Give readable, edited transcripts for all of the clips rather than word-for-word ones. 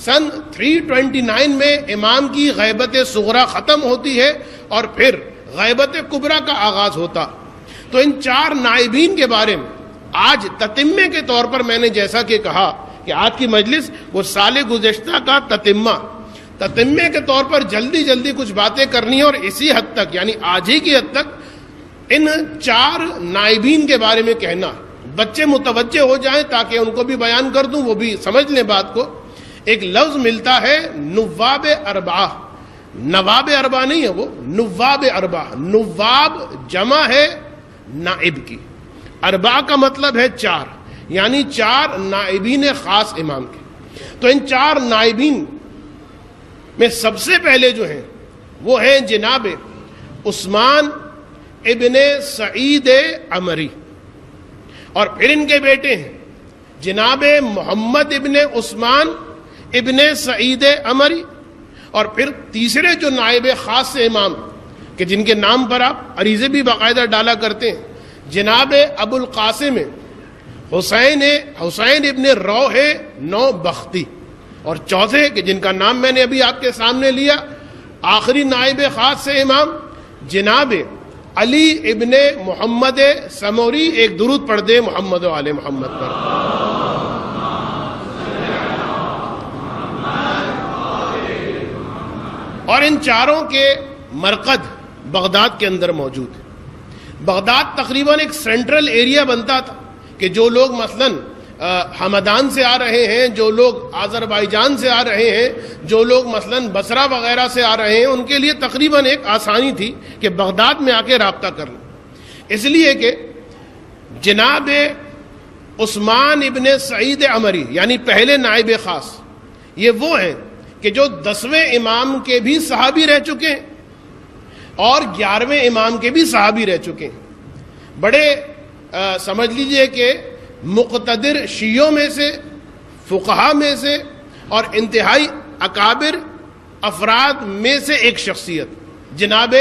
سن 329 میں امام کی غیبت صغرا ختم ہوتی ہے اور پھر غیبت کبریٰ کا آغاز ہوتا. تو ان 4 نائبین کے بارے میں آج تتمے کے طور پر میں نے جیسا کہ کہا کہ آج کی مجلس وہ سال گزشتہ کا تتمے کے طور پر جلدی جلدی کچھ باتیں کرنی ہے، اور اسی حد تک یعنی آج ہی کی حد تک ان 4 نائبین کے بارے میں کہنا. بچے متوجہ ہو جائیں تاکہ ان کو بھی بیان کر دوں، وہ بھی سمجھ لیں بات کو. ایک لفظ ملتا ہے نواب اربعہ. نواب اربعہ نہیں ہے، وہ نواب اربعہ. نواب جمع ہے نائب کی، اربعہ کا مطلب ہے 4، یعنی 4 نائبین خاص امام کے. تو ان 4 نائبین میں سب سے پہلے جو ہیں وہ ہیں جناب عثمان ابن سعید عمری، اور پھر ان کے بیٹے ہیں جناب محمد ابن عثمان ابن سعید عمری، اور پھر تیسرے جو نائب خاص امام کہ جن کے نام پر آپ عریضے بھی باقاعدہ ڈالا کرتے ہیں، جناب ابو القاسم حسین ابن روح نو بختی، اور چوتھے کہ جن کا نام میں نے ابھی آپ کے سامنے لیا، آخری نائب خاص سے امام جناب علی ابن محمد سموری. ایک درود پڑھ دے محمد و آل محمد پر. اور ان 4 کے مرکز بغداد کے اندر موجود ہے. بغداد تقریباً ایک سینٹرل ایریا بنتا تھا کہ جو لوگ مثلاً ہمدان سے آ رہے ہیں، جو لوگ آذربائیجان سے آ رہے ہیں، جو لوگ مثلاً بصرہ وغیرہ سے آ رہے ہیں، ان کے لیے تقریباً ایک آسانی تھی کہ بغداد میں آ کے رابطہ کر لیں. اس لیے کہ جناب عثمان ابن سعید عمری یعنی پہلے نائب خاص، یہ وہ ہیں کہ جو 10ویں امام کے بھی صحابی رہ چکے ہیں اور 11ویں امام کے بھی صحابی رہ چکے ہیں. بڑے سمجھ لیجئے کہ مقتدر شیعوں میں سے، فقہا میں سے، اور انتہائی اکابر افراد میں سے ایک شخصیت جناب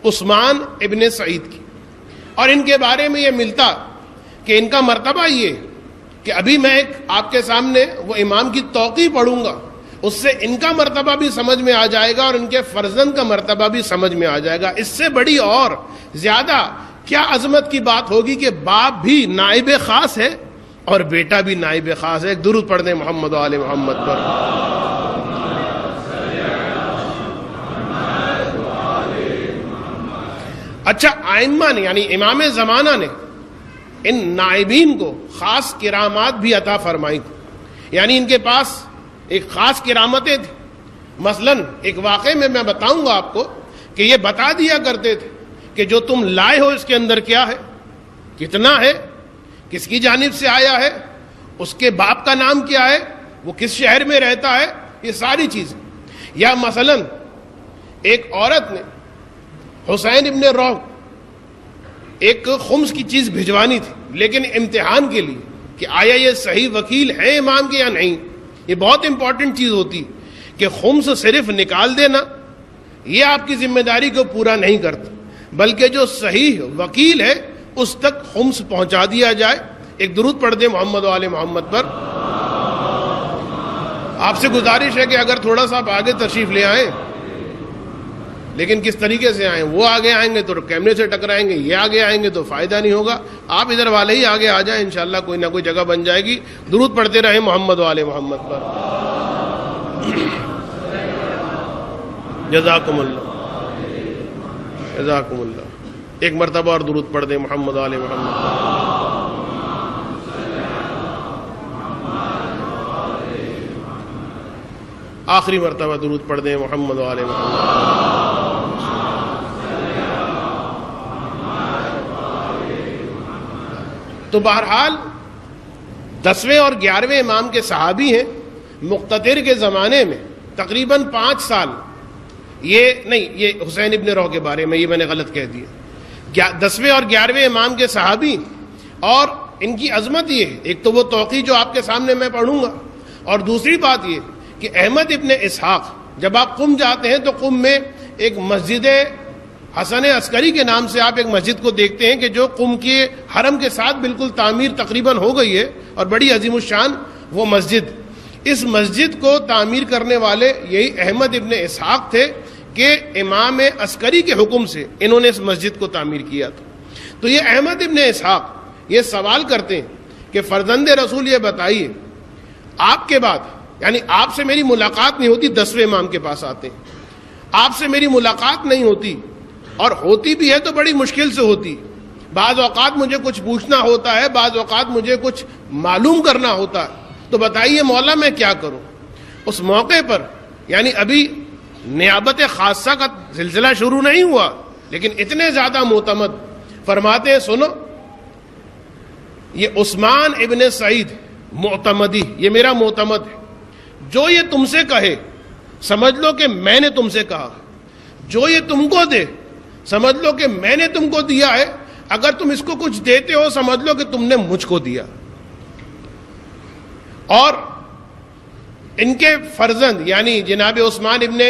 عثمان ابن سعید کی. اور ان کے بارے میں یہ ملتا کہ ان کا مرتبہ یہ کہ ابھی میں آپ کے سامنے وہ امام کی توقیع پڑھوں گا، اس سے ان کا مرتبہ بھی سمجھ میں آ جائے گا اور ان کے فرزند کا مرتبہ بھی سمجھ میں آ جائے گا. اس سے بڑی اور زیادہ کیا عظمت کی بات ہوگی کہ باپ بھی نائب خاص ہے اور بیٹا بھی نائب خاص ہے. ایک درود پڑھ دیں محمد و آل محمد پر. اچھا، ائمہ نے یعنی امام زمانہ نے ان نائبین کو خاص کرامات بھی عطا فرمائی تھی، یعنی ان کے پاس ایک خاص کرامتیں تھیں. مثلا ایک واقعے میں بتاؤں گا آپ کو کہ یہ بتا دیا کرتے تھے کہ جو تم لائے ہو اس کے اندر کیا ہے، کتنا ہے، کس کی جانب سے آیا ہے، اس کے باپ کا نام کیا ہے، وہ کس شہر میں رہتا ہے، یہ ساری چیزیں. یا مثلا ایک عورت نے حسین ابن روح ایک خمس کی چیز بھجوانی تھی، لیکن امتحان کے لیے کہ آیا یہ صحیح وکیل ہے امام کے یا نہیں. یہ بہت امپورٹنٹ چیز ہوتی کہ خمس صرف نکال دینا یہ آپ کی ذمہ داری کو پورا نہیں کرتا، بلکہ جو صحیح وکیل ہے اس تک خمس پہنچا دیا جائے. ایک درود پڑھ دیں محمد و آل محمد پر. آپ سے گزارش ہے کہ اگر تھوڑا سا آپ آگے تشریف لے آئیں، لیکن کس طریقے سے آئیں، وہ آگے آئیں گے تو کیمرے سے ٹکرائیں گے، یہ آگے آئیں گے تو فائدہ نہیں ہوگا. آپ ادھر والے ہی آگے آ جائیں، انشاءاللہ کوئی نہ کوئی جگہ بن جائے گی. درود پڑھتے رہیں محمد و آل محمد پر. جزاکم اللہ، جزاکم اللہ. ایک مرتبہ اور درود پڑھ دیں محمد و آل محمد پر. آخری مرتبہ درود پڑھ دیں محمد و آل محمد. تو بہرحال 10ویں اور 11ویں امام کے صحابی ہیں. مقتدر کے زمانے میں تقریباً 5 سال، یہ نہیں، یہ حسین ابن روح کے بارے میں یہ میں نے غلط کہہ دیا. 10ویں اور 11ویں امام کے صحابی، اور ان کی عظمت یہ ہے، ایک تو وہ توقیع جو آپ کے سامنے میں پڑھوں گا، اور دوسری بات یہ کہ احمد ابن اسحاق، جب آپ قم جاتے ہیں تو قم میں ایک مسجد حسن عسکری کے نام سے آپ ایک مسجد کو دیکھتے ہیں کہ جو قم کے حرم کے ساتھ بالکل تعمیر تقریباً ہو گئی ہے، اور بڑی عظیم الشان وہ مسجد. اس مسجد کو تعمیر کرنے والے یہی احمد ابن اسحاق تھے کہ امام عسکری کے حکم سے انہوں نے اس مسجد کو تعمیر کیا تھا. تو یہ احمد ابن اسحاق یہ سوال کرتے ہیں کہ فرزند رسول یہ بتائیے آپ کے بعد، یعنی آپ سے میری ملاقات نہیں ہوتی، 10ویں امام کے پاس آتے ہیں، آپ سے میری ملاقات نہیں ہوتی، اور ہوتی بھی ہے تو بڑی مشکل سے ہوتی. بعض اوقات مجھے کچھ پوچھنا ہوتا ہے، بعض اوقات مجھے کچھ معلوم کرنا ہوتا ہے، تو بتائیے مولا میں کیا کروں. اس موقع پر یعنی ابھی نیابت خاصہ کا سلسلہ شروع نہیں ہوا، لیکن اتنے زیادہ معتمد فرماتے ہیں سنو، یہ عثمان ابن سعید معتمدی، یہ میرا معتمد ہے، جو یہ تم سے کہے سمجھ لو کہ میں نے تم سے کہا، جو یہ تم کو دے سمجھ لو کہ میں نے تم کو دیا ہے، اگر تم اس کو کچھ دیتے ہو سمجھ لو کہ تم نے مجھ کو دیا. اور ان کے فرزند یعنی جناب عثمان ابن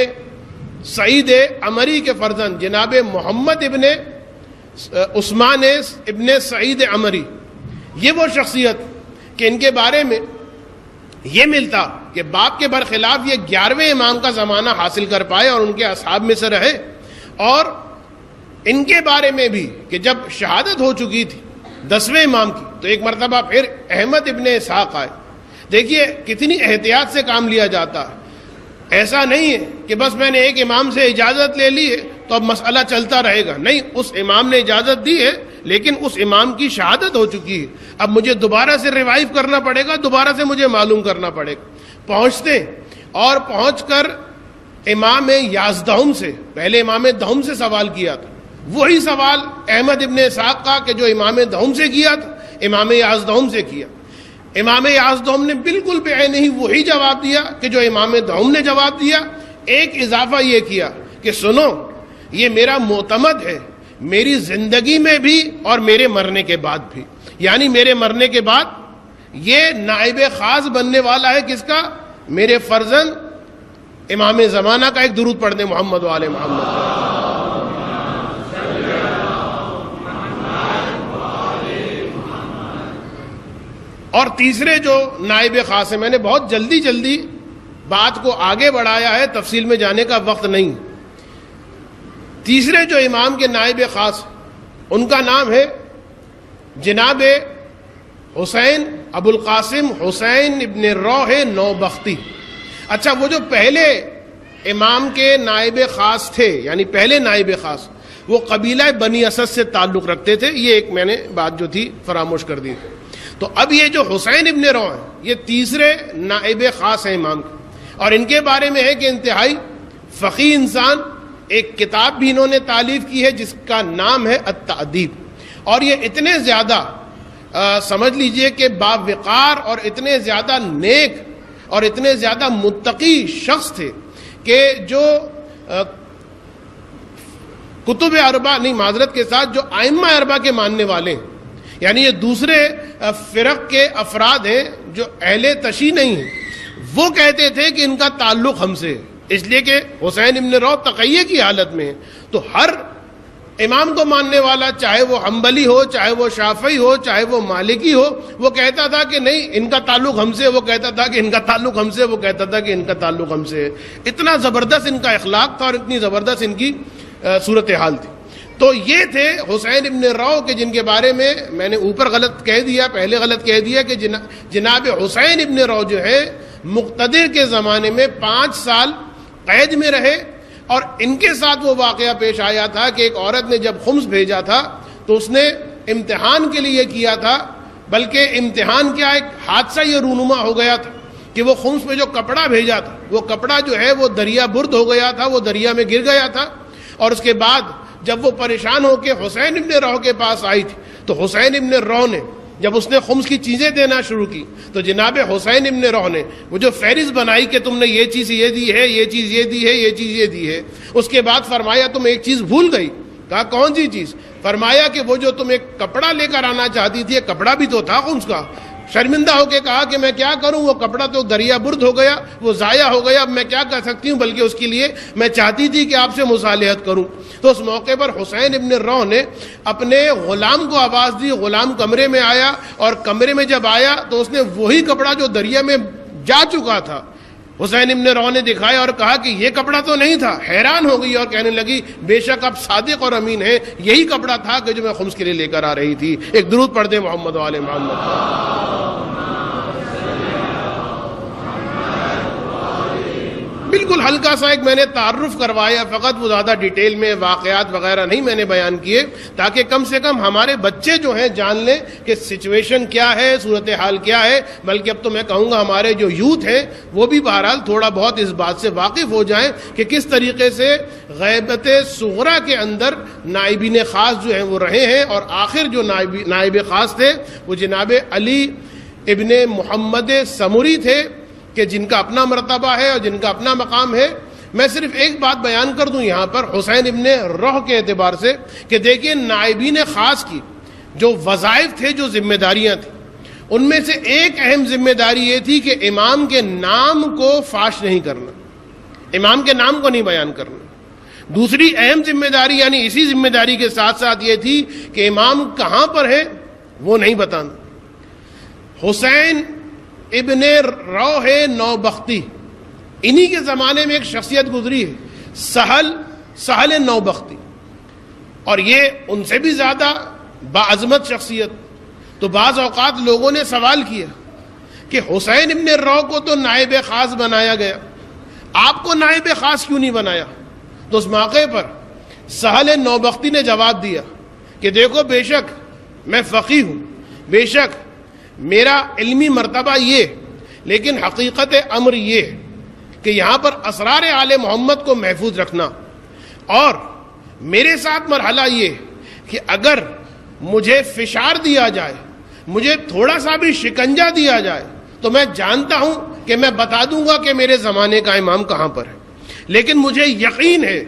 سعید عمری کے فرزند جناب محمد ابن عثمان ابن سعید عمری، یہ وہ شخصیت کہ ان کے بارے میں یہ ملتا کہ باپ کے برخلاف یہ 11ویں امام کا زمانہ حاصل کر پائے اور ان کے اصحاب میں سے رہے. اور ان کے بارے میں بھی کہ جب شہادت ہو چکی تھی 10ویں امام کی تو ایک مرتبہ پھر احمد ابن اسحاق آئے. دیکھیے کتنی احتیاط سے کام لیا جاتا ہے. ایسا نہیں ہے کہ بس میں نے ایک امام سے اجازت لے لی ہے تو اب مسئلہ چلتا رہے گا. نہیں، اس امام نے اجازت دی ہے لیکن اس امام کی شہادت ہو چکی ہے، اب مجھے دوبارہ سے ریوائیو کرنا پڑے گا، دوبارہ سے مجھے معلوم کرنا پڑے گا. پہنچتے اور پہنچ کر امام یازدہم سے، پہلے امام دہم سے سوال کیا تھا، وہی سوال احمد ابن اسحاق کا کہ جو امام دہم سے کیا تھا امام یازدہم سے کیا. امام یازدہم نے بالکل بعینہ ہی وہی جواب دیا کہ جو امام دہم نے جواب دیا. ایک اضافہ یہ کیا کہ سنو، یہ میرا معتمد ہے میری زندگی میں بھی اور میرے مرنے کے بعد بھی، یعنی میرے مرنے کے بعد یہ نائب خاص بننے والا ہے کس کا؟ میرے فرزند امام زمانہ کا. ایک درود پڑھ دیں محمد و آل محمد. اور تیسرے جو نائب خاص ہیں، میں نے بہت جلدی بات کو آگے بڑھایا ہے، تفصیل میں جانے کا وقت نہیں. تیسرے جو امام کے نائب خاص ان کا نام ہے جناب حسین ابو القاسم حسین ابن روح نوبختی. اچھا، وہ جو پہلے امام کے نائب خاص تھے یعنی پہلے نائب خاص، وہ قبیلہ بنی اسد سے تعلق رکھتے تھے. یہ ایک میں نے بات جو تھی فراموش کر دی. تو اب یہ جو حسین ابن روح ہیں یہ تیسرے نائب خاص ہیں امام کے، اور ان کے بارے میں ہے کہ انتہائی فقیہ انسان. ایک کتاب بھی انہوں نے تالیف کی ہے جس کا نام ہے التأدیب. اور یہ اتنے زیادہ سمجھ لیجئے کہ باوقار اور اتنے زیادہ نیک اور اتنے زیادہ متقی شخص تھے کہ جو کتب اربع نہیں، معذرت کے ساتھ، جو ائمہ اربع کے ماننے والے ہیں، یعنی یہ دوسرے فرق کے افراد ہیں جو اہل تشیع نہیں ہیں، وہ کہتے تھے کہ ان کا تعلق ہم سے ہے، اس لیے کہ حسین ابن روح تقیہ کی حالت میں ہے. تو ہر امام کو ماننے والا، چاہے وہ حنبلی ہو، چاہے وہ شافعی ہو، چاہے وہ مالکی ہو، وہ کہتا تھا کہ نہیں ان کا تعلق ہم سے، وہ کہتا تھا کہ ان کا تعلق ہم سے، وہ کہتا تھا کہ ان کا تعلق ہم سے ہے. اتنا زبردست ان کا اخلاق تھا اور اتنی زبردست ان کی صورتحال تھی. تو یہ تھے حسین ابن روح کے جن کے بارے میں نے اوپر غلط کہہ دیا، پہلے غلط کہہ دیا کہ جناب حسین ابن روح جو ہے مقتدر کے زمانے میں 5 سال قید میں رہے. اور ان کے ساتھ وہ واقعہ پیش آیا تھا کہ ایک عورت نے جب خمس بھیجا تھا تو اس نے امتحان کے لیے کیا تھا، بلکہ امتحان کیا ایک حادثہ یہ رونما ہو گیا تھا کہ وہ خمس میں جو کپڑا بھیجا تھا وہ کپڑا جو ہے وہ دریا برد ہو گیا تھا، وہ دریا میں گر گیا تھا. اور اس کے بعد جب وہ پریشان ہو کے حسین ابن روح کے پاس آئی تھی تو حسین ابن روح نے جب اس نے خمس کی چیزیں دینا شروع کی تو جناب حسین ابن روح نے وہ جو فہرست بنائی کہ تم نے یہ چیز یہ دی ہے، یہ چیز یہ دی ہے، یہ چیز یہ دی ہے، اس کے بعد فرمایا تم ایک چیز بھول گئی. کہا کون سی چیز؟ فرمایا کہ وہ جو تم ایک کپڑا لے کر آنا چاہتی تھی، ایک کپڑا بھی تو تھا خمس کا. شرمندہ ہو کے کہا کہ میں کیا کروں، وہ کپڑا تو دریا برد ہو گیا، وہ ضائع ہو گیا، اب میں کیا کر سکتی ہوں، بلکہ اس کے لیے میں چاہتی تھی کہ آپ سے مصالحت کروں. تو اس موقع پر حسین ابن روح نے اپنے غلام کو آواز دی، غلام کمرے میں آیا، اور کمرے میں جب آیا تو اس نے وہی کپڑا جو دریا میں جا چکا تھا، حسین ابن رو نے دکھایا اور کہا کہ یہ کپڑا تو نہیں تھا، حیران ہو گئی اور کہنے لگی بے شک اب صادق اور امین ہے، یہی کپڑا تھا کہ جو میں خمس کے لیے لے کر آ رہی تھی۔ ایک درود پڑھ دیں محمد و آل محمد۔ بالکل ہلکا سا ایک میں نے تعارف کروایا، فقط وہ زیادہ ڈیٹیل میں واقعات وغیرہ نہیں میں نے بیان کیے، تاکہ کم سے کم ہمارے بچے جو ہیں جان لیں کہ سچویشن کیا ہے، صورتحال کیا ہے، بلکہ اب تو میں کہوں گا ہمارے جو یوتھ ہیں وہ بھی بہرحال تھوڑا بہت اس بات سے واقف ہو جائیں کہ کس طریقے سے غیبت صغریٰ کے اندر نائبین خاص جو ہیں وہ رہے ہیں، اور آخر جو نائب خاص تھے وہ جناب علی ابن محمد سمری تھے، کہ جن کا اپنا مرتبہ ہے اور جن کا اپنا مقام ہے۔ میں صرف ایک بات بیان کر دوں یہاں پر حسین ابن روح کے اعتبار سے کہ دیکھیے نائبین خاص کی جو وظائف تھے، جو ذمہ داریاں تھیں، ان میں سے ایک اہم ذمہ داری یہ تھی کہ امام کے نام کو فاش نہیں کرنا، امام کے نام کو نہیں بیان کرنا۔ دوسری اہم ذمہ داری یعنی اسی ذمہ داری کے ساتھ ساتھ یہ تھی کہ امام کہاں پر ہے وہ نہیں بتانا۔ حسین ابن روح نوبختی، انہی کے زمانے میں ایک شخصیت گزری ہے سہل نوبختی، اور یہ ان سے بھی زیادہ باعظمت شخصیت۔ تو بعض اوقات لوگوں نے سوال کیا کہ حسین ابن روح کو تو نائب خاص بنایا گیا، آپ کو نائب خاص کیوں نہیں بنایا؟ تو اس موقع پر سہل نوبختی نے جواب دیا کہ دیکھو بے شک میں فقیہ ہوں، بے شک میرا علمی مرتبہ یہ، لیکن حقیقت امر یہ کہ یہاں پر اسرار آل محمد کو محفوظ رکھنا، اور میرے ساتھ مرحلہ یہ کہ اگر مجھے فشار دیا جائے، مجھے تھوڑا سا بھی شکنجہ دیا جائے، تو میں جانتا ہوں کہ میں بتا دوں گا کہ میرے زمانے کا امام کہاں پر ہے، لیکن مجھے یقین ہے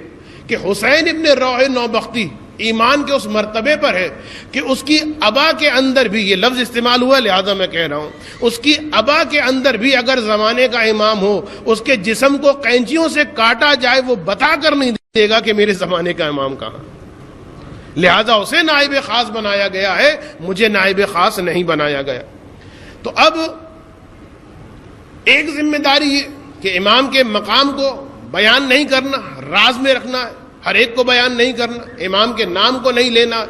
کہ حسین ابن روح نوبختی ایمان کے اس مرتبے پر ہے کہ اس کی ابا کے اندر بھی، یہ لفظ استعمال ہوا لہذا میں کہہ رہا ہوں، اس کی ابا کے اندر بھی اگر زمانے کا امام ہو، اس کے جسم کو قینچیوں سے کاٹا جائے، وہ بتا کر نہیں دے گا کہ میرے زمانے کا امام کہاں، لہذا اسے نائب خاص بنایا گیا ہے، مجھے نائب خاص نہیں بنایا گیا۔ تو اب ایک ذمہ داری یہ کہ امام کے مقام کو بیان نہیں کرنا، راز میں رکھنا ہے، ہر ایک کو بیان نہیں کرنا، امام کے نام کو نہیں لینا۔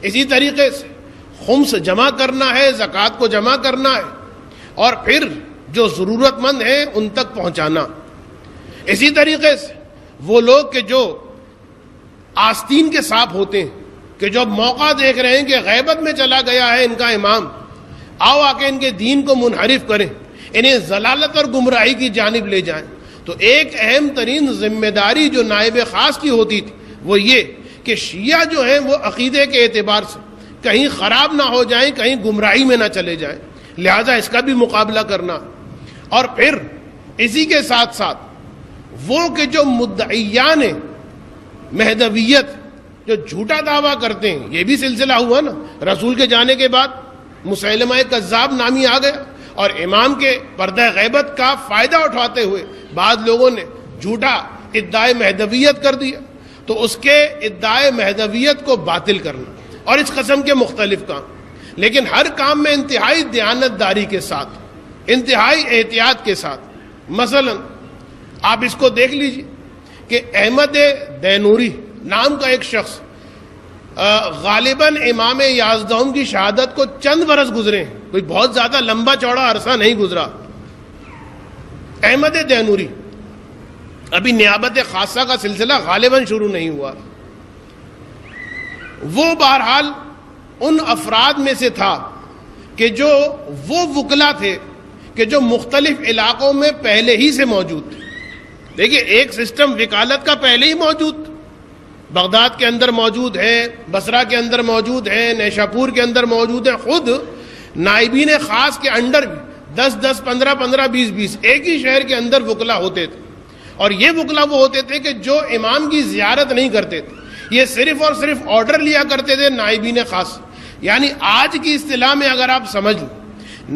اسی طریقے سے خمس جمع کرنا ہے، زکوٰۃ کو جمع کرنا ہے، اور پھر جو ضرورت مند ہیں ان تک پہنچانا۔ اسی طریقے سے وہ لوگ کہ جو آستین کے سانپ ہوتے ہیں، کہ جو موقع دیکھ رہے ہیں کہ غیبت میں چلا گیا ہے ان کا امام، آؤ آ کے ان کے دین کو منحرف کریں، انہیں ضلالت اور گمراہی کی جانب لے جائیں۔ تو ایک اہم ترین ذمہ داری جو نائب خاص کی ہوتی تھی وہ یہ کہ شیعہ جو ہیں وہ عقیدے کے اعتبار سے کہیں خراب نہ ہو جائیں، کہیں گمراہی میں نہ چلے جائیں، لہذا اس کا بھی مقابلہ کرنا۔ اور پھر اسی کے ساتھ ساتھ وہ کہ جو مدعیان مہدویت جو جھوٹا دعویٰ کرتے ہیں، یہ بھی سلسلہ ہوا نا، رسول کے جانے کے بعد مسیلمہ کذاب نامی آ گیا، اور امام کے پردہ غیبت کا فائدہ اٹھاتے ہوئے بعض لوگوں نے جھوٹا ادعائے مہدویت کر دیا۔ تو اس کے ادعائے مہدویت کو باطل کرنا اور اس قسم کے مختلف کام، لیکن ہر کام میں انتہائی دیانت داری کے ساتھ، انتہائی احتیاط کے ساتھ۔ مثلا آپ اس کو دیکھ لیجئے کہ احمد دینوری نام کا ایک شخص، غالباً امام یازدہم کی شہادت کو چند برس گزرے ہیں، کوئی بہت زیادہ لمبا چوڑا عرصہ نہیں گزرا۔ احمد دینوری، ابھی نیابت خاصہ کا سلسلہ غالباً شروع نہیں ہوا، وہ بہرحال ان افراد میں سے تھا کہ جو وہ وکلا تھے کہ جو مختلف علاقوں میں پہلے ہی سے موجود تھے۔ دیکھیے ایک سسٹم وکالت کا پہلے ہی موجود، بغداد کے اندر موجود ہے، بصرہ کے اندر موجود ہے، نیشاپور کے اندر موجود ہے، خود نائبین خاص کے انڈر بھی 10 15 20 ایک ہی شہر کے اندر وکلا ہوتے تھے، اور یہ وکلا وہ ہوتے تھے کہ جو امام کی زیارت نہیں کرتے تھے، یہ صرف اور صرف آرڈر لیا کرتے تھے نائبین خاص۔ یعنی آج کی اصطلاح میں اگر آپ سمجھ لیں،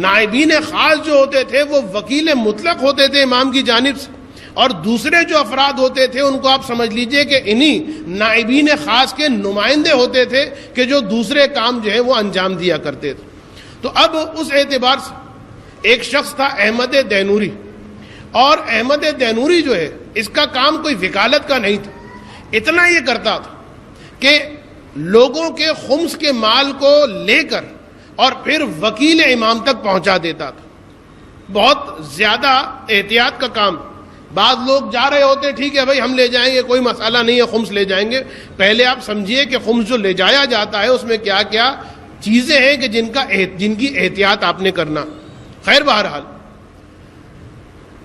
نائبین خاص جو ہوتے تھے وہ وکیل مطلق ہوتے تھے امام کی جانب سے، اور دوسرے جو افراد ہوتے تھے ان کو آپ سمجھ لیجئے کہ انہی نائبین خاص کے نمائندے ہوتے تھے کہ جو دوسرے کام جو ہے وہ انجام دیا کرتے تھے۔ تو اب اس اعتبار سے ایک شخص تھا احمد دینوری، اور احمد دینوری جو ہے اس کا کام کوئی وکالت کا نہیں تھا، اتنا یہ کرتا تھا کہ لوگوں کے خمس کے مال کو لے کر اور پھر وکیل امام تک پہنچا دیتا تھا. بہت زیادہ احتیاط کا کام. بعض لوگ جا رہے ہوتے، ٹھیک ہے بھائی ہم لے جائیں گے، کوئی مسئلہ نہیں ہے، خمس لے جائیں گے. پہلے آپ سمجھیے کہ خمس جو لے جایا جاتا ہے اس میں کیا کیا چیزیں ہیں کہ جن کی احتیاط آپ نے کرنا. خیر بہرحال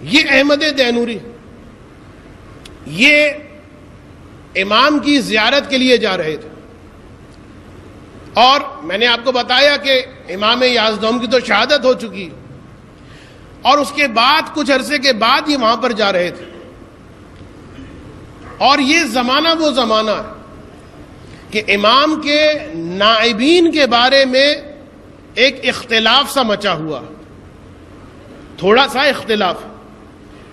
یہ احمد دینوری یہ امام کی زیارت کے لیے جا رہے تھے، اور میں نے آپ کو بتایا کہ امام یازدہم کی تو شہادت ہو چکی، اور اس کے بعد کچھ عرصے کے بعد یہ وہاں پر جا رہے تھے. اور یہ زمانہ وہ زمانہ ہے کہ امام کے نائبین کے بارے میں ایک اختلاف سا مچا ہوا، تھوڑا سا اختلاف.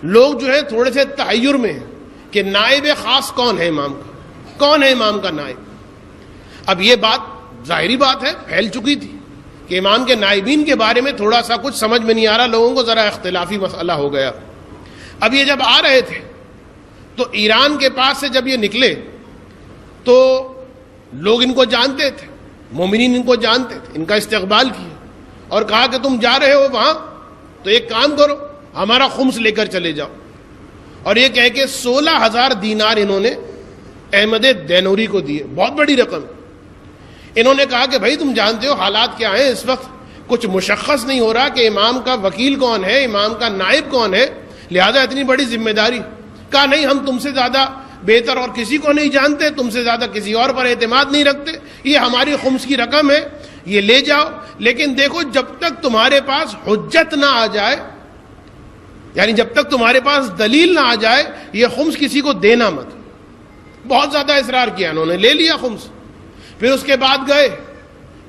لوگ جو ہے تھوڑے سے تحیر میں ہیں کہ نائب خاص کون ہے امام کا، کون ہے امام کا نائب. اب یہ بات ظاہری بات ہے پھیل چکی تھی کہ امام کے نائبین کے بارے میں تھوڑا سا کچھ سمجھ میں نہیں آ رہا، لوگوں کو ذرا اختلافی مسئلہ ہو گیا. اب یہ جب آ رہے تھے تو ایران کے پاس سے جب یہ نکلے تو لوگ ان کو جانتے تھے، مومنین ان کو جانتے تھے، ان کا استقبال کیا اور کہا کہ تم جا رہے ہو وہاں تو ایک کام کرو، ہمارا خمس لے کر چلے جاؤ. اور یہ کہہ کے 16,000 دینار انہوں نے احمد دینوری کو دیے، بہت بڑی رقم. انہوں نے کہا کہ بھائی تم جانتے ہو حالات کیا ہیں، اس وقت کچھ مشخص نہیں ہو رہا کہ امام کا وکیل کون ہے، امام کا نائب کون ہے، لہذا اتنی بڑی ذمہ داری. کہا نہیں، ہم تم سے زیادہ بہتر اور کسی کو نہیں جانتے، تم سے زیادہ کسی اور پر اعتماد نہیں رکھتے، یہ ہماری خمس کی رقم ہے، یہ لے جاؤ. لیکن دیکھو جب تک تمہارے پاس حجت نہ آ جائے، یعنی جب تک تمہارے پاس دلیل نہ آ جائے، یہ خمس کسی کو دینا مت. بہت زیادہ اصرار کیا، انہوں نے لے لیا خمس. پھر اس کے بعد گئے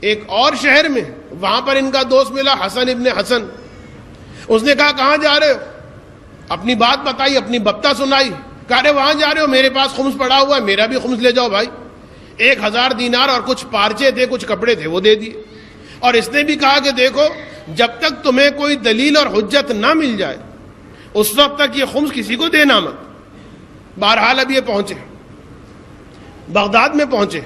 ایک اور شہر میں، وہاں پر ان کا دوست ملا حسن ابن حسن. اس نے کہا کہاں جا رہے ہو، اپنی بات بتائی، اپنی بپتا سنائی. کہا رہے وہاں جا رہے ہو، میرے پاس خمس پڑا ہوا ہے، میرا بھی خمس لے جاؤ بھائی. 1,000 دینار اور کچھ پارچے تھے، کچھ کپڑے تھے، وہ دے دیے. اور اس نے بھی کہا کہ دیکھو جب تک تمہیں کوئی دلیل اور حجت نہ مل جائے اس وقت تک یہ خمس کسی کو دینا مت. بہرحال اب یہ پہنچے، بغداد میں پہنچے.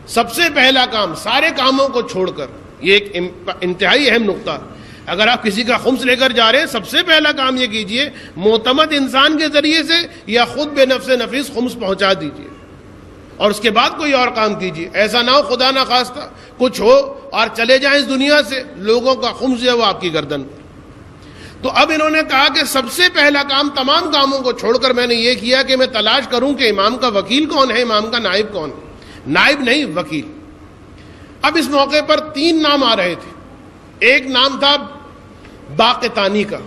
سب سے پہلا کام سارے کاموں کو چھوڑ کر، یہ ایک انتہائی اہم نقطہ، اگر آپ کسی کا خمس لے کر جا رہے ہیں سب سے پہلا کام یہ کیجئے معتمد انسان کے ذریعے سے یا خود بے نفس نفیس خمس پہنچا دیجئے، اور اس کے بعد کوئی اور کام کیجئے. ایسا نہ ہو خدا نہ خواستہ کچھ ہو اور چلے جائیں اس دنیا سے، لوگوں کا خمس جو ہے وہ آپ کی گردن پر. تو اب انہوں نے کہا کہ سب سے پہلا کام تمام کاموں کو چھوڑ کر میں نے یہ کیا کہ میں تلاش کروں کہ امام کا وکیل کون ہے، امام کا نائب کون ہے. نائب نہیں، وکیل. اب اس موقع پر 3 نام آ رہے تھے. ایک نام تھا باقتانی کا،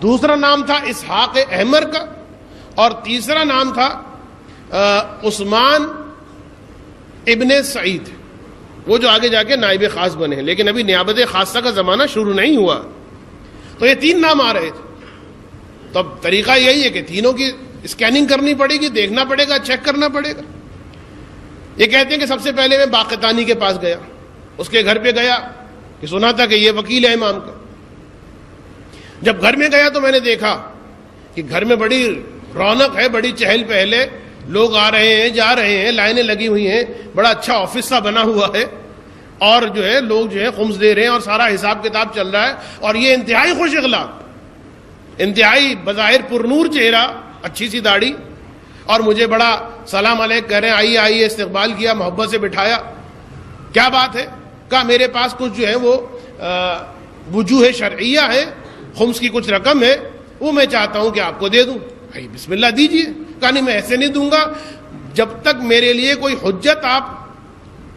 دوسرا نام تھا اسحاق احمر کا، اور تیسرا نام تھا عثمان ابن سعید، وہ جو آگے جا کے نائب خاص بنے ہیں، لیکن ابھی نیابت خاصہ کا زمانہ شروع نہیں ہوا. تو یہ 3 نام آ رہے تھے. تو اب طریقہ یہی ہے کہ تینوں کی اسکیننگ کرنی پڑے گی، دیکھنا پڑے گا، چیک کرنا پڑے گا. یہ کہتے ہیں کہ سب سے پہلے میں باقتانی کے پاس گیا، اس کے گھر پہ گیا کہ سنا تھا کہ یہ وکیل ہے امام کا. جب گھر میں گیا تو میں نے دیکھا کہ گھر میں بڑی رونق ہے، بڑی چہل پہل ہے، لوگ آ رہے ہیں جا رہے ہیں، لائنیں لگی ہوئی ہیں، بڑا اچھا آفس سا بنا ہوا ہے، اور جو ہے لوگ جو ہے خمس دے رہے ہیں اور سارا حساب کتاب چل رہا ہے. اور یہ انتہائی خوش اخلاق، انتہائی بظاہر پرنور چہرہ، اچھی سی داڑھی، اور مجھے بڑا سلام علیک کہہ رہے ہیں، آئیے آئیے، استقبال کیا، محبت سے بٹھایا. کیا بات ہے؟ کہا میرے پاس کچھ جو ہے وہ وجوہ شرعیہ ہے، خمس کی کچھ رقم ہے، وہ میں چاہتا ہوں کہ آپ کو دے دوں. بھائی بسم اللہ دیجئے. کہا نہیں میں ایسے نہیں دوں گا، جب تک میرے لیے کوئی حجت آپ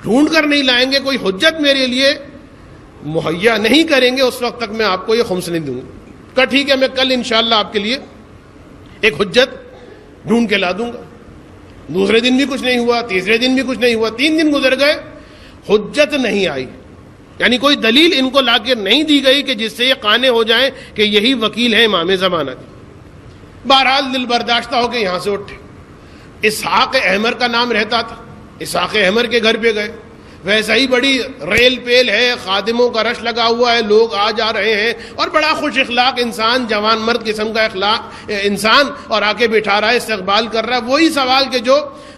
ڈھونڈ کر نہیں لائیں گے، کوئی حجت میرے لیے مہیا نہیں کریں گے، اس وقت تک میں آپ کو یہ خمس نہیں دوں گا. کہا ٹھیک ہے، میں کل انشاءاللہ آپ کے لیے ایک حجت ڈھونڈ کے لا دوں گا. دوسرے دن بھی کچھ نہیں ہوا، تیسرے دن بھی کچھ نہیں ہوا، 3 دن گزر گئے، حجت نہیں آئی، یعنی کوئی دلیل ان کو لا کے نہیں دی گئی کہ جس سے یہ قانع ہو جائیں کہ یہی وکیل ہے امام زمانہ کے. بہرحال دل برداشتہ ہو کے یہاں سے اٹھے. اسحاق احمر کا نام رہتا تھا، اسحاق احمر کے گھر پہ گئے. ویسا ہی بڑی ریل پیل ہے، خادموں کا رش لگا ہوا ہے، لوگ آ جا رہے ہیں، اور بڑا خوش اخلاق انسان، جوان مرد قسم کا اخلاق انسان، اور آ کے بٹھا رہا ہے، استقبال کر رہا ہے. وہی سوال کہ جو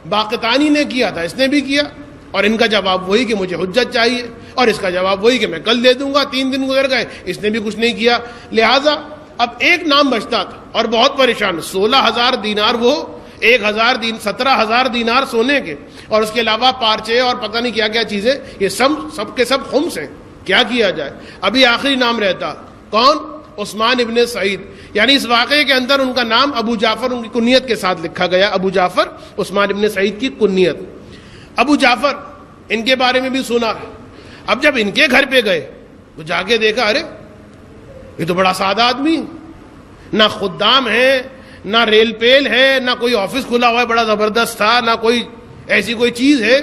باقتانی نے کیا تھا اس نے بھی کیا، اور ان کا جواب وہی کہ مجھے حجت چاہیے، اور اس کا جواب وہی کہ میں کل دے دوں گا. 3 دن گزر گئے، اس نے بھی کچھ نہیں کیا. لہٰذا اب ایک نام بچتا تھا اور بہت پریشان. 16,000 دینار، وہ 17,000 دینار سونے کے، اور اس کے علاوہ پارچے اور پتہ نہیں کیا کیا چیزیں، یہ سب کے سب خمس ہیں. کیا کیا جائے؟ ابھی آخری نام رہتا کون؟ عثمان ابن سعید. یعنی اس واقعے کے اندر ان کا نام ابو جعفر ان کی کنیت کے ساتھ لکھا گیا. ابو جعفر، عثمان ابن سعید کی کنیت. ابو جعفر، ان کے بارے میں بھی سنا. اب جب ان کے گھر پہ گئے تو جا کے دیکھا، ارے یہ تو بڑا سادہ آدمی، نہ خدام ہے، نہ ریل پیل ہے، نہ کوئی آفس کھلا ہوا ہے بڑا زبردست تھا، نہ کوئی ایسی کوئی چیز ہے.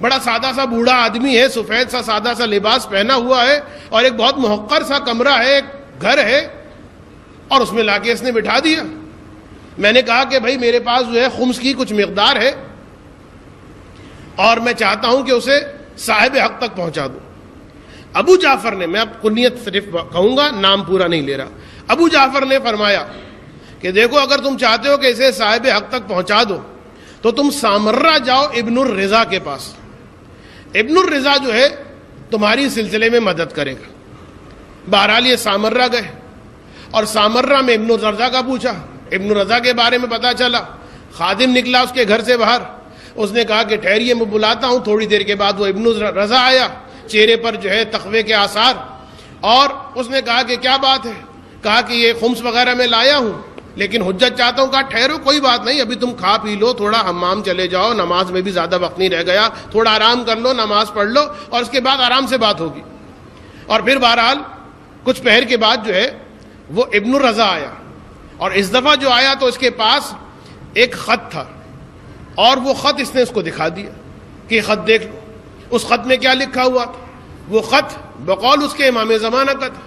بڑا سادہ سا بوڑھا آدمی ہے، سفید سا سادہ سا لباس پہنا ہوا ہے، اور ایک بہت محقر سا کمرہ ہے، ایک گھر ہے، اور اس میں لا کے اس نے بٹھا دیا. میں نے کہا کہ بھائی میرے پاس جو ہے خمس کی کچھ مقدار ہے، اور میں چاہتا ہوں کہ اسے صاحب حق تک پہنچا دوں. ابو جعفر نے، میں اب کنیت صرف کہوں گا، نام پورا نہیں لے رہا. ابو جعفر نے فرمایا کہ دیکھو اگر تم چاہتے ہو کہ اسے صاحب حق تک پہنچا دو تو تم سامرہ جاؤ ابن الرضا کے پاس. ابن الرضا جو ہے تمہاری سلسلے میں مدد کرے گا. بہرحال یہ سامرہ گئے، اور سامرہ میں ابن الرضا کا پوچھا. ابن الرضا کے بارے میں پتا چلا. خادم نکلا اس کے گھر سے باہر، اس نے کہا کہ ٹھہریے میں بلاتا ہوں. تھوڑی دیر کے بعد وہ ابن الرضا آیا، چہرے پر جو ہے تقوی کے آثار، اور اس نے کہا کہ کیا بات ہے؟ کہا کہ یہ خمس وغیرہ میں لایا ہوں لیکن حجت چاہتا ہوں. کہا ٹھہرو، کوئی بات نہیں، ابھی تم کھا پی لو، تھوڑا حمام چلے جاؤ، نماز میں بھی زیادہ وقت نہیں رہ گیا، تھوڑا آرام کر لو، نماز پڑھ لو، اور اس کے بعد آرام سے بات ہوگی. اور پھر بہرحال کچھ پہر کے بعد جو ہے وہ ابن الرضا آیا، اور اس دفعہ جو آیا تو اس کے پاس ایک خط تھا، اور وہ خط اس نے اس کو دکھا دیا کہ یہ خط دیکھ لو. اس خط میں کیا لکھا ہوا تھا؟ وہ خط بقول اس کے امام زمانہ کا تھا،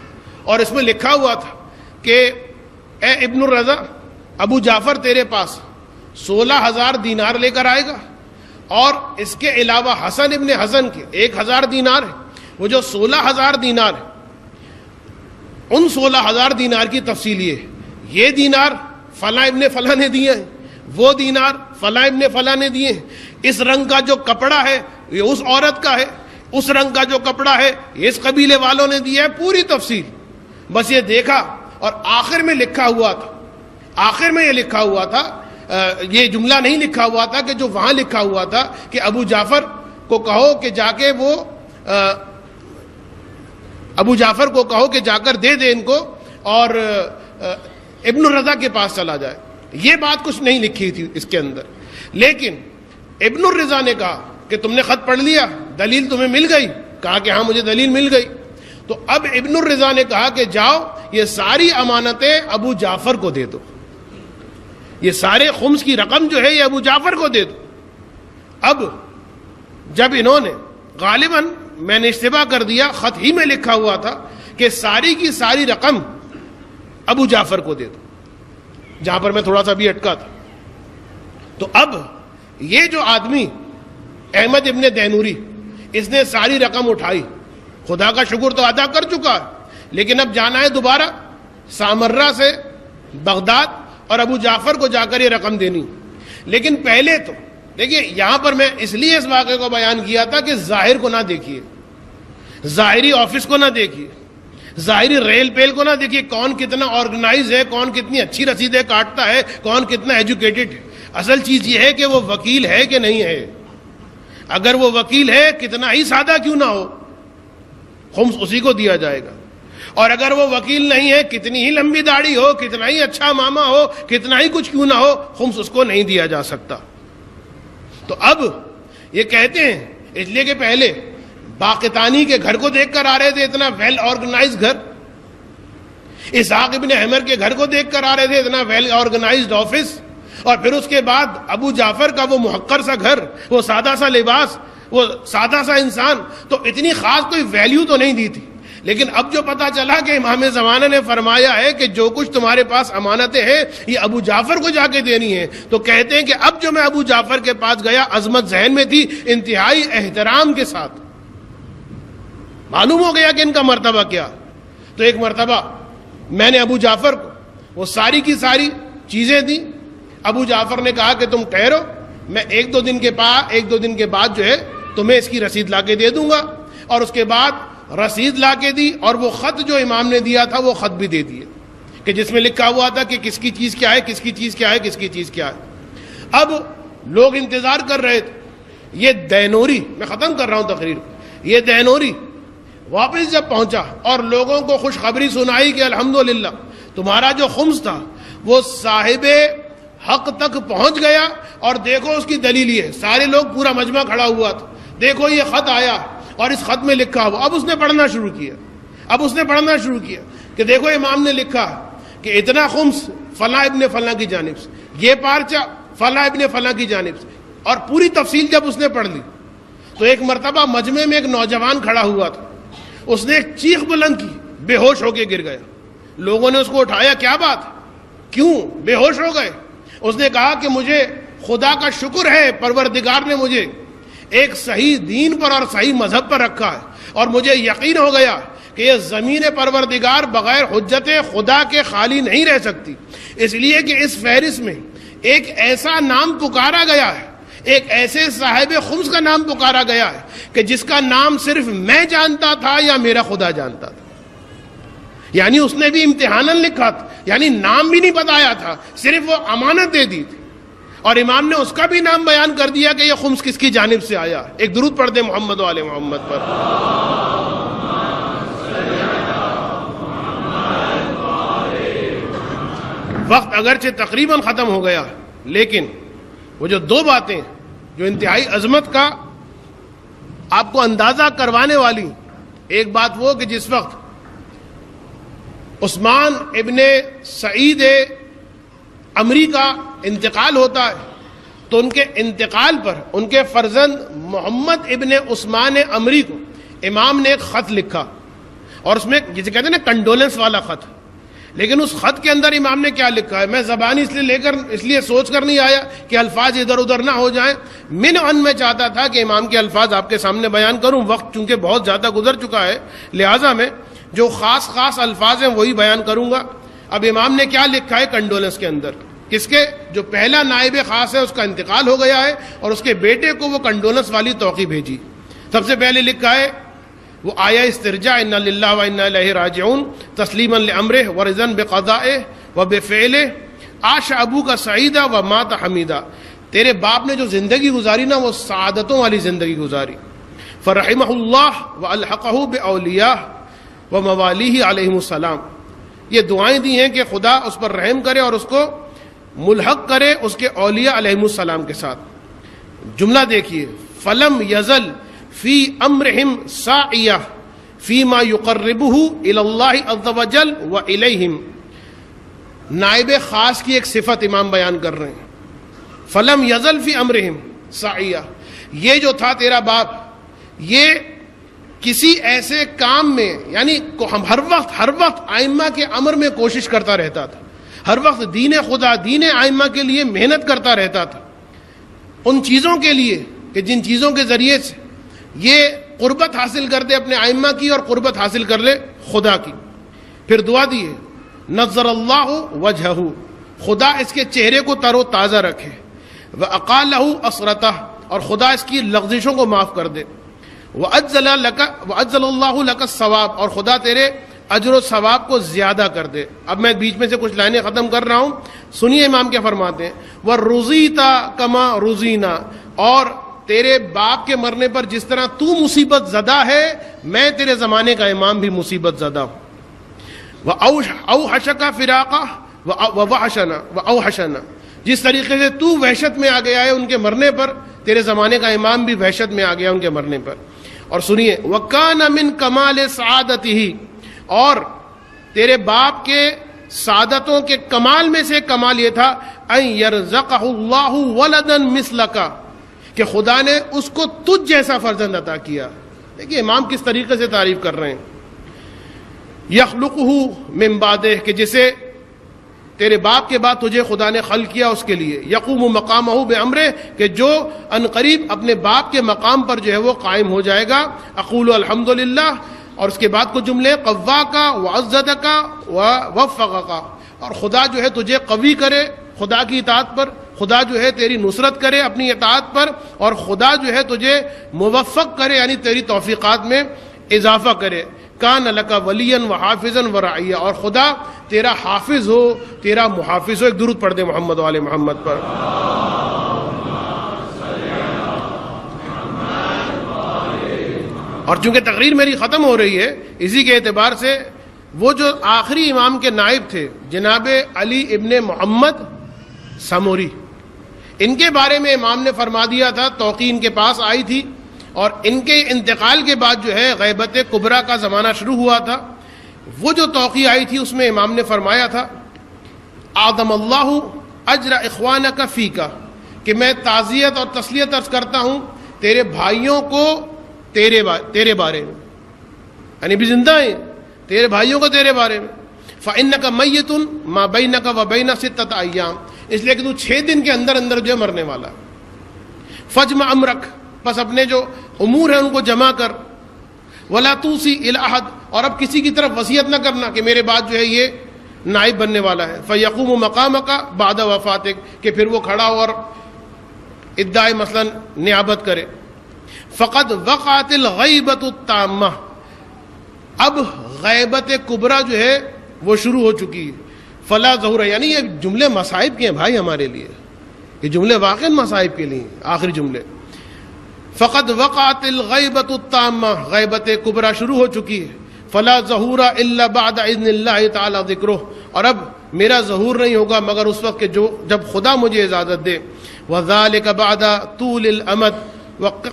اور اس میں لکھا ہوا تھا کہ اے ابن الرضا، ابو جعفر تیرے پاس 16,000 دینار لے کر آئے گا، اور اس کے علاوہ حسن ابن حسن کے 1,000 دینار ہے. وہ جو 16,000 دینار ہے، ان 16,000 دینار کی تفصیل یہ دینار فلاں ابن فلاں نے دیے ہیں، وہ دینار فلاں ابن فلاں نے دیے ہیں، اس رنگ کا جو کپڑا ہے یہ اس عورت کا ہے، اس رنگ کا جو کپڑا ہے یہ اس قبیلے والوں نے دیا ہے. پوری تفصیل. بس یہ دیکھا، اور آخر میں لکھا ہوا تھا، آخر میں یہ لکھا ہوا تھا، یہ جملہ نہیں لکھا ہوا تھا کہ جو وہاں لکھا ہوا تھا کہ ابو جعفر کو کہو کہ جا کے وہ ابو جعفر کو کہو کہ جا کر دے دے ان کو، اور ابن الرضا کے پاس چلا جائے. یہ بات کچھ نہیں لکھی تھی اس کے اندر. لیکن ابن الرضا نے کہا کہ تم نے خط پڑھ لیا، دلیل تمہیں مل گئی؟ کہا کہ ہاں مجھے دلیل مل گئی. تو اب ابن الرضا نے کہا کہ جاؤ یہ ساری امانتیں ابو جعفر کو دے دو، یہ سارے خمس کی رقم جو ہے یہ ابو جعفر کو دے دو. اب جب انہوں نے، غالباً میں نے اشتباہ کر دیا، خط ہی میں لکھا ہوا تھا کہ ساری کی ساری رقم ابو جعفر کو دے دو، جہاں پر میں تھوڑا سا بھی اٹکا تھا. تو اب یہ جو آدمی احمد ابن دینوری، اس نے ساری رقم اٹھائی، خدا کا شکر تو ادا کر چکا ہے، لیکن اب جانا ہے دوبارہ سامرہ سے بغداد، اور ابو جعفر کو جا کر یہ رقم دینی. لیکن پہلے تو دیکھیے، یہاں پر میں اس لیے اس واقعے کو بیان کیا تھا کہ ظاہر کو نہ دیکھیے، ظاہری آفس کو نہ دیکھیے، ظاہری ریل پیل کو نہ دیکھیے، کون کتنا آرگنائز ہے، کون کتنی اچھی رسیدیں کاٹتا ہے، کون کتنا ایجوکیٹڈ ہے. اصل چیز یہ ہے کہ وہ وکیل ہے کہ نہیں ہے. اگر وہ وکیل ہے، کتنا ہی سادہ کیوں نہ ہو، خمس اسی کو دیا جائے گا. اور اگر وہ وکیل نہیں ہے، کتنی ہی لمبی داڑھی ہو، کتنا ہی اچھا ماما ہو، کتنا ہی کچھ کیوں نہ ہو، خمس اس کو نہیں دیا جا سکتا. تو اب یہ کہتے ہیں، اس لیے کہ پہلے باقتانی کے گھر کو دیکھ کر آ رہے تھے، اتنا ویل آرگنائزڈ گھر، اسحاق ابن حمر کے گھر کو دیکھ کر آ رہے تھے، اتنا ویل آرگنائزڈ آفس، اور پھر اس کے بعد ابو جعفر کا وہ محقر سا گھر، وہ سادہ سا لباس، وہ سادہ سا انسان. تو اتنی خاص کوئی ویلیو تو نہیں دی تھی. لیکن اب جو پتا چلا کہ امام زمانہ نے فرمایا ہے کہ جو کچھ تمہارے پاس امانتیں ہیں یہ ابو جعفر کو جا کے دینی ہے، تو کہتے ہیں کہ اب جو میں ابو جعفر کے پاس گیا عظمت ذہن میں تھی، انتہائی احترام کے ساتھ معلوم ہو گیا کہ ان کا مرتبہ کیا. تو ایک مرتبہ میں نے ابو جعفر کو وہ ساری کی ساری چیزیں دی. ابو جعفر نے کہا کہ تم ٹھہرو، میں ایک دو دن کے بعد جو ہے تمہیں اس کی رسید لا کے دے دوں گا. اور اس کے بعد رسید لا کے دی، اور وہ خط جو امام نے دیا تھا وہ خط بھی دے دیے کہ جس میں لکھا ہوا تھا کہ کس کی چیز کیا ہے، کس کی چیز کیا ہے، کس کی چیز کیا ہے. اب لوگ انتظار کر رہے تھے. یہ دینوری، میں ختم کر رہا ہوں تقریر کو، یہ دینوری واپس جب پہنچا اور لوگوں کو خوشخبری سنائی کہ الحمدللہ تمہارا جو خمس تھا وہ صاحب حق تک پہنچ گیا، اور دیکھو اس کی دلیل یہ ہے. سارے لوگ، پورا مجمع کھڑا ہوا تھا، دیکھو یہ خط آیا اور اس خط میں لکھا ہوا. اب اس نے پڑھنا شروع کیا کہ دیکھو امام نے لکھا کہ اتنا خمس فلاں ابن فلاں کی جانب سے، یہ پارچہ فلاں ابن فلاں کی جانب سے، اور پوری تفصیل جب اس نے پڑھ لی تو ایک مرتبہ مجمع میں ایک نوجوان کھڑا ہوا تھا. اس نے ایک چیخ بلند کی، بے ہوش ہو کے گر گیا. لوگوں نے اس کو اٹھایا، کیا بات، کیوں بے ہوش ہو گئے؟ اس نے کہا کہ مجھے خدا کا شکر ہے، پروردگار نے مجھے ایک صحیح دین پر اور صحیح مذہب پر رکھا ہے، اور مجھے یقین ہو گیا کہ یہ زمین پروردگار بغیر حجت خدا کے خالی نہیں رہ سکتی، اس لیے کہ اس فہرست میں ایک ایسا نام پکارا گیا ہے، ایک ایسے صاحب خمس کا نام پکارا گیا ہے کہ جس کا نام صرف میں جانتا تھا یا میرا خدا جانتا تھا. یعنی اس نے بھی امتحاناً لکھا تھا، یعنی نام بھی نہیں بتایا تھا، صرف وہ امانت دے دی تھی، اور امام نے اس کا بھی نام بیان کر دیا کہ یہ خمس کس کی جانب سے آیا. ایک درود پڑھ دے محمد و آل محمد پر. وقت اگرچہ تقریباً ختم ہو گیا، لیکن وہ جو دو باتیں جو انتہائی عظمت کا آپ کو اندازہ کروانے والی، ایک بات وہ کہ جس وقت عثمان ابن سعید عمری کا انتقال ہوتا ہے تو ان کے انتقال پر ان کے فرزند محمد ابن عثمان عمری کو امام نے ایک خط لکھا، اور اس میں جسے کہتے ہیں نا کنڈولنس والا خط. لیکن اس خط کے اندر امام نے کیا لکھا ہے، میں زبانی اس لیے سوچ کر نہیں آیا کہ الفاظ ادھر ادھر نہ ہو جائیں. میں چاہتا تھا کہ امام کے الفاظ آپ کے سامنے بیان کروں. وقت چونکہ بہت زیادہ گزر چکا ہے، لہٰذا میں جو خاص الفاظ ہیں وہی بیان کروں گا. اب امام نے کیا لکھا ہے کنڈولنس کے اندر، کس کے، جو پہلا نائب خاص ہے اس کا انتقال ہو گیا ہے، اور اس کے بیٹے کو وہ کنڈولنس والی توقیع بھیجی. سب سے پہلے لکھا ہے وہ آیا استرجاع انا للہ و انا الیہ راجعون تسلیما لامرہ ورضا بقضائہ وبفعلہ عاش ابوک سعیدا ومات حمیدا. تیرے باپ نے جو زندگی گزاری نا وہ سعادتوں والی زندگی گزاری. فرحمہ اللہ والحقہ باولیاء وموالیہ علیہم السلام. یہ دعائیں دی ہیں کہ خدا اس پر رحم کرے اور اس کو ملحق کرے اس کے اولیاء علیہم السلام کے ساتھ. جملہ دیکھیے، فلم یزل فی امرہم ساعیہ فیما یقربہ الی اللہ عز وجل و الیہم. نائب خاص کی ایک صفت امام بیان کر رہے ہیں. فلم یزل فی امرہم ساعیہ، یہ جو تھا تیرا باپ، یہ کسی ایسے کام میں، یعنی ہر وقت ائمہ کے امر میں کوشش کرتا رہتا تھا، ہر وقت دین خدا، دین ائمہ کے لیے محنت کرتا رہتا تھا، ان چیزوں کے لیے کہ جن چیزوں کے ذریعے سے یہ قربت حاصل کر دے اپنے ائمہ کی اور قربت حاصل کر لے خدا کی. پھر دعا دی ہے نظر اللہ وجہہ، خدا اس کے چہرے کو تر و تازہ رکھے، وَأَقَالَهُ أَسْرَتَهُ، اور خدا اس کی لغزشوں کو معاف کر دے، وَأَجْزَلَ اللَّهُ لَكَ الثَّوَابَ، اور خدا تیرے اجر و ثواب کو زیادہ کر دے. اب میں بیچ میں سے کچھ لائنیں ختم کر رہا ہوں، سنیے امام کیا فرماتے ہیں. وَرُزِيتَ كَمَا رُزِينَا، اور تیرے باپ کے مرنے پر جس طرح تو مصیبت زدہ ہے میں تیرے زمانے کا امام بھی مصیبت زدہ ہوں. وَأَوْحَشَكَ فِرَاقَهُ وَأَوْحَشَنَا، جس طریقے سے تو وحشت میں آ گیا ہے ان کے مرنے پر، تیرے زمانے کا امام بھی وحشت میں آ گیا ان کے مرنے پر. اور سنیے وَكَانَ مِن كَمَالِ سَعَادَتِهِ، اور تیرے باپ کے سعادتوں کے کمال میں سے کمال یہ تھا أَن يَرْزَقَهُ اللَّهُ وَلَدًا مِثْلَكَ، کہ خدا نے اس کو تجھ جیسا فرزند عطا کیا. دیکھیے امام کس طریقے سے تعریف کر رہے ہیں. یخلقہ من بعدہ کہ جسے تیرے باپ کے بعد تجھے خدا نے خلق کیا اس کے لیے، یقوم مقامہ بامرہ کہ جو ان قریب اپنے باپ کے مقام پر جو ہے وہ قائم ہو جائے گا. اقول الحمدللہ، اور اس کے بعد کو جملے قواکا وعزدکا ووفقکا، اور خدا جو ہے تجھے قوی کرے خدا کی اطاعت پر، خدا جو ہے تیری نصرت کرے اپنی اطاعت پر، اور خدا جو ہے تجھے موفق کرے یعنی تیری توفیقات میں اضافہ کرے. کان لک ولیا وحافظا ورعیا، اور خدا تیرا حافظ ہو تیرا محافظ ہو. ایک درود پڑھ دے محمد و آل محمد پر. اور چونکہ تقریر میری ختم ہو رہی ہے اسی کے اعتبار سے وہ جو آخری امام کے نائب تھے جناب علی ابن محمد ساموری، ان کے بارے میں امام نے فرما دیا تھا، توقیع ان کے پاس آئی تھی، اور ان کے انتقال کے بعد جو ہے غیبت کبریٰ کا زمانہ شروع ہوا تھا. وہ جو توقیع آئی تھی اس میں امام نے فرمایا تھا اعظم اللہ اجر اخوانک فیک، کہ میں تعزیت اور تسلیت عرض کرتا ہوں تیرے بھائیوں کو تیرے بارے میں، یعنی بھی زندہ ہیں تیرے بھائیوں کو تیرے بارے میں. فإنک میت ما بینک و بین ستۃ ایام، اس لیے کہ تو 6 دن کے اندر اندر جو مرنے والا. فجمع امرک، بس اپنے جو امور ہیں ان کو جمع کر. ولا توصی الی احد، اور اب کسی کی طرف وصیت نہ کرنا کہ میرے بعد جو ہے یہ نائب بننے والا ہے. فیقوم مقامک بعد وفاتک، کہ پھر وہ کھڑا ہو اور ادعائے مثلا نیابت کرے. فقد وقعت الغیبۃ التامہ، اب غیبت کبریٰ جو ہے وہ شروع ہو چکی ہے. فلا ظہور، یعنی یہ جملے مصائب کے ہیں بھائی ہمارے لیے، یہ جملے واقعی مصائب کے لیے آخری جملے. فقد وقعت الغیبۃ التامہ، غیبت کبریٰ شروع ہو چکی ہے. فلا ظہور الا بعد اذن اللہ تعالی ذکرہ، اور اب میرا ظہور نہیں ہوگا مگر اس وقت کہ جب خدا مجھے اجازت دے. وذالک بعد طول الامد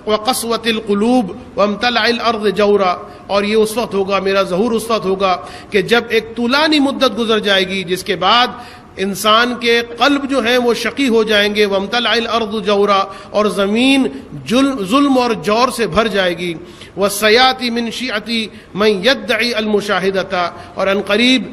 وقسوۃ القلوب وامتلع الارض جورا، اور یہ اس وقت ہوگا، میرا ظہور اس وقت ہوگا کہ جب ایک طولانی مدت گزر جائے گی جس کے بعد انسان کے قلب جو ہیں وہ شقی ہو جائیں گے. وامتلع الارض جورا، اور زمین ظلم اور جور سے بھر جائے گی. وسیاتی من شیعتی من یدعی المشاہدۃ، اور ان قریب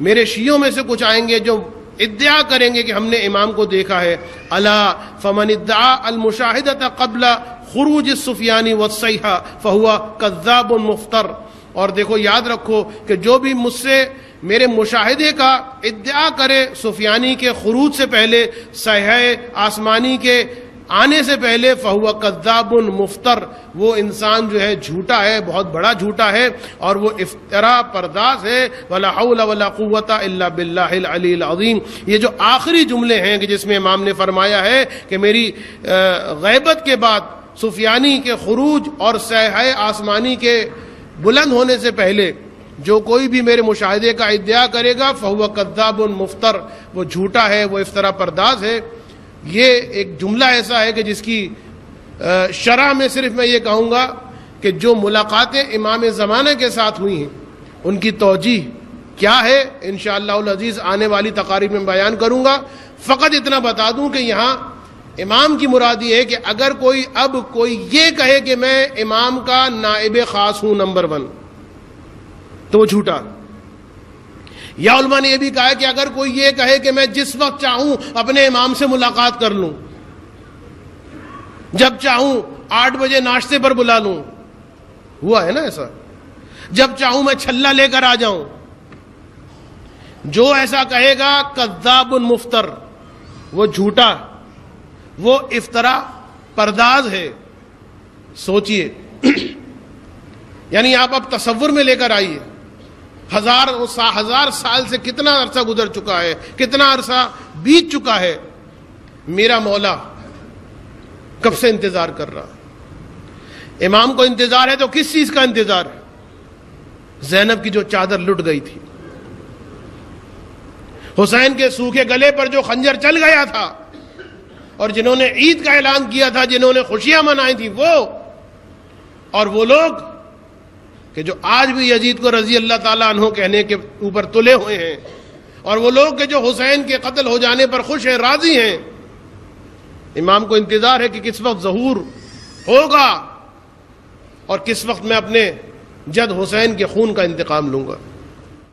میرے شیعوں میں سے کچھ آئیں گے جو ادعا کریں گے کہ ہم نے امام کو دیکھا ہے. الا فمن ادعا المشاہدۃ قبل خروج السفیانی والصیحہ فہو کذاب مفتر، اور دیکھو یاد رکھو کہ جو بھی مجھ سے میرے مشاہدے کا ادعا کرے سفیانی کے خروج سے پہلے، صیحہ آسمانی کے آنے سے پہلے، فہو کذاب مفتر، وہ انسان جو ہے جھوٹا ہے، بہت بڑا جھوٹا ہے، اور وہ افترا پرداز ہے. ولا حول ولا قوت الا باللہ العلی العظیم. یہ جو آخری جملے ہیں کہ جس میں امام نے فرمایا ہے کہ میری غیبت کے بعد سفیانی کے خروج اور صیحہ آسمانی کے بلند ہونے سے پہلے جو کوئی بھی میرے مشاہدے کا ادعا کرے گا فہو کذاب مفتر، وہ جھوٹا ہے، وہ افترا پرداز ہے. یہ ایک جملہ ایسا ہے کہ جس کی شرح میں صرف میں یہ کہوں گا کہ جو ملاقاتیں امام زمانہ کے ساتھ ہوئی ہیں ان کی توجیہ کیا ہے انشاءاللہ العزیز آنے والی تقاریب میں بیان کروں گا. فقط اتنا بتا دوں کہ یہاں امام کی مراد یہ ہے کہ اگر کوئی یہ کہے کہ میں امام کا نائب خاص ہوں نمبر 1 تو وہ جھوٹا. یا علماء نے یہ بھی کہا کہ اگر کوئی یہ کہے کہ میں جس وقت چاہوں اپنے امام سے ملاقات کر لوں، جب چاہوں 8 بجے ناشتے پر بلا لوں، ہوا ہے نا ایسا، جب چاہوں میں چھلا لے کر آ جاؤں، جو ایسا کہے گا کذاب مفتر، وہ جھوٹا، وہ افترا پرداز ہے. سوچئے یعنی آپ اب تصور میں لے کر آئیے، ہزار سال سے کتنا عرصہ گزر چکا ہے، کتنا عرصہ بیت چکا ہے. میرا مولا کب سے انتظار کر رہا. امام کو انتظار ہے تو کس چیز کا انتظار ہے؟ زینب کی جو چادر لٹ گئی تھی، حسین کے سوکھے گلے پر جو خنجر چل گیا تھا، اور جنہوں نے عید کا اعلان کیا تھا، جنہوں نے خوشیاں منائی تھی، وہ اور وہ لوگ کہ جو آج بھی یزید کو رضی اللہ تعالیٰ عنہ کہنے کے اوپر تلے ہوئے ہیں، اور وہ لوگ کہ جو حسین کے قتل ہو جانے پر خوش ہیں، راضی ہیں. امام کو انتظار ہے کہ کس وقت ظہور ہوگا اور کس وقت میں اپنے جد حسین کے خون کا انتقام لوں گا.